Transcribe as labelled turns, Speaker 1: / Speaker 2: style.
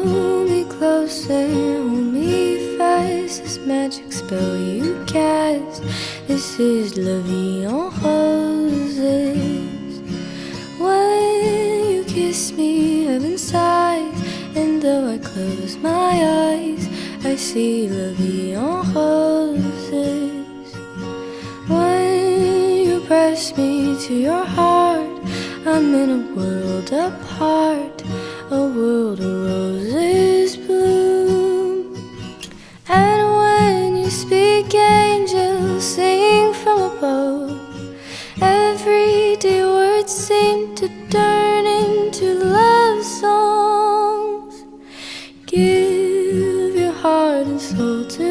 Speaker 1: Hold me closer, hold me fast. This magic spell you cast. This is La Vie en Roses. When you kiss me, heaven sighs, and though I close my eyes, I see La Vie en Roses. When you press me to your heart, I'm in a world apart, a world of roses bloom. And when you speak, angels sing from above. Everyday words seem to turn into love songs. Give your heart and soul to